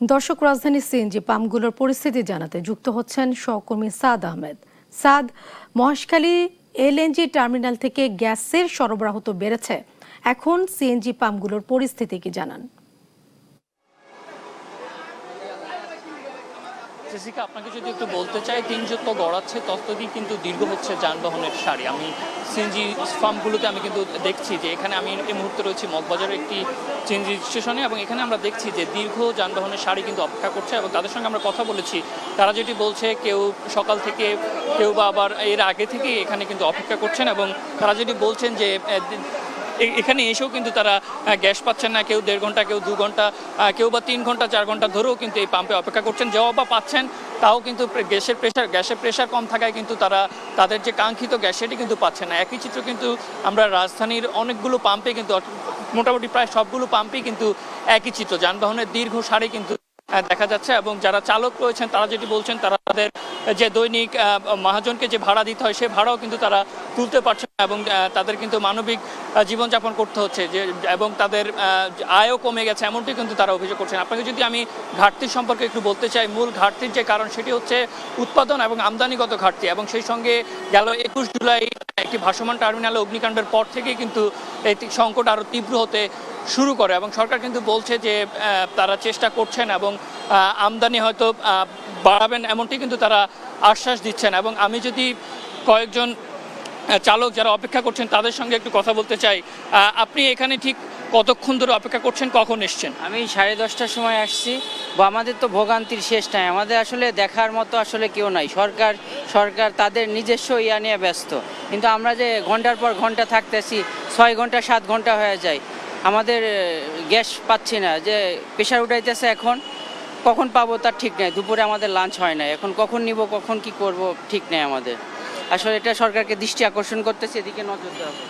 দর্শক, রাজধানী সিএনজি পাম্পগুলোর পরিস্থিতি জানাতে যুক্ত হচ্ছেন সহকর্মী সাদ আহমেদ। সাদ, মহেশখালী এলএনজি টার্মিনাল থেকে গ্যাসের সরবরাহ তো বেড়েছে, এখন সিএনজি পাম্পগুলোর পরিস্থিতি কি জানান? জেসিকা, আপনাকে যদি একটু বলতে চাই, দিন যত গড়াচ্ছে ততদিন কিন্তু দীর্ঘ হচ্ছে যানবাহনের সারি। আমি সিএনজি ফার্মগুলোতে আমি কিন্তু দেখছি যে এখানে আমি এই মুহূর্তে রয়েছি মগবাজারের একটি সিএনজি স্টেশনে, এবং এখানে আমরা দেখছি যে দীর্ঘ যানবাহনের সারি কিন্তু অপেক্ষা করছে। এবং তাদের সঙ্গে আমরা কথা বলেছি, তারা যেটি বলছে, কেউ সকাল থেকে, কেউ বা আবার এর আগে থেকেই এখানে কিন্তু অপেক্ষা করছেন। এবং তারা যেটি বলছেন যে এখানে এসেও কিন্তু তারা গ্যাস পাচ্ছেন না, কেউ 1.5 ঘন্টা, কেউ 2 ঘন্টা, কেউ বা 3 ঘন্টা 4 ঘন্টা ধরেও কিন্তু এই পাম্পে অপেক্ষা করছেন। যাওয়া বা পাচ্ছেন, তাও কিন্তু গ্যাসের প্রেশার কম থাকায় কিন্তু তারা তাদের যে কাঙ্ক্ষিত গ্যাস সেটি কিন্তু পাচ্ছেন না। একই চিত্র কিন্তু আমরা রাজধানীর অনেকগুলো পাম্পে কিন্তু, মোটামুটি প্রায় সবগুলো পাম্পেই কিন্তু একই চিত্র, যানবাহনের দীর্ঘ সারি কিন্তু দেখা যাচ্ছে। এবং যারা চালক রয়েছেন তারা যেটি বলছেন, তারা তাদের যে দৈনিক মহাজনকে যে ভাড়া দিতে হয় সেই ভাড়াও কিন্তু তারা তুলতে পারছেন না, এবং তাদের কিন্তু মানবিক জীবনযাপন করতে হচ্ছে, যে এবং তাদের আয়ও কমে গেছে, এমনটি কিন্তু তারা অভিযোগ করছেন। আপনাকে যদি আমি ঘাটতির সম্পর্কে একটু বলতে চাই, মূল ঘাটতির যে কারণ সেটি হচ্ছে উৎপাদন এবং আমদানিগত ঘাটতি। এবং সেই সঙ্গে গেল 21 জুলাই একটি ভাসমান টার্মিনালে অগ্নিকাণ্ডের পর থেকেই কিন্তু এই সংকট আরও তীব্র হতে শুরু করে। এবং সরকার কিন্তু বলছে যে তারা চেষ্টা করছেন এবং আমদানি হয়তো বাড়াবেন, এমনটি কিন্তু তারা আশ্বাস দিচ্ছেন। এবং আমি যদি কয়েকজন চালক যারা অপেক্ষা করছেন তাদের সঙ্গে একটু কথা বলতে চাই। আপনি এখানে ঠিক কতক্ষণ ধরে অপেক্ষা করছেন, কখন এসছেন? আমি 10:30টার সময় আসছি। আমাদের তো ভোগান্তির শেষ নাই, আমাদের আসলে দেখার মতো আসলে কেউ নাই। সরকার তাদের নিজস্ব ইয়া নিয়ে ব্যস্ত, কিন্তু আমরা যে ঘন্টার পর ঘন্টা থাকতেছি, 6 ঘন্টা 7 ঘন্টা হয়ে যায়, আমাদের গ্যাস পাচ্ছি না। যে প্রেশার উঠাইতেছে, এখন কখন পাবো তার ঠিক নেই। দুপুরে আমাদের লাঞ্চ হয় না, এখন কখন নিব, কখন কি করব ঠিক নেই আমাদের। আসলে এটা সরকারকে দৃষ্টি আকর্ষণ করতেছে, এদিকে নজর দেওয়া হবে।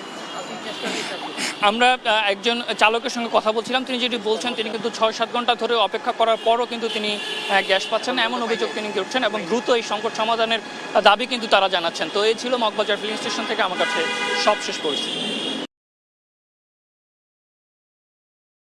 আমরা একজন চালকের সঙ্গে কথা বলছিলাম, তিনি যেটি বলছেন, তিনি কিন্তু 6-7 ঘন্টা ধরে অপেক্ষা করার পরও কিন্তু তিনি গ্যাস পাচ্ছেন না, এমন অভিযোগ তিনি করছেন। এবং দ্রুত এই সংকট সমাধানের দাবি কিন্তু তারা জানাচ্ছেন। তো এই ছিল মগবাজার ফিলিং স্টেশন থেকে আমার কাছে সবশেষ পরিস্থিতি।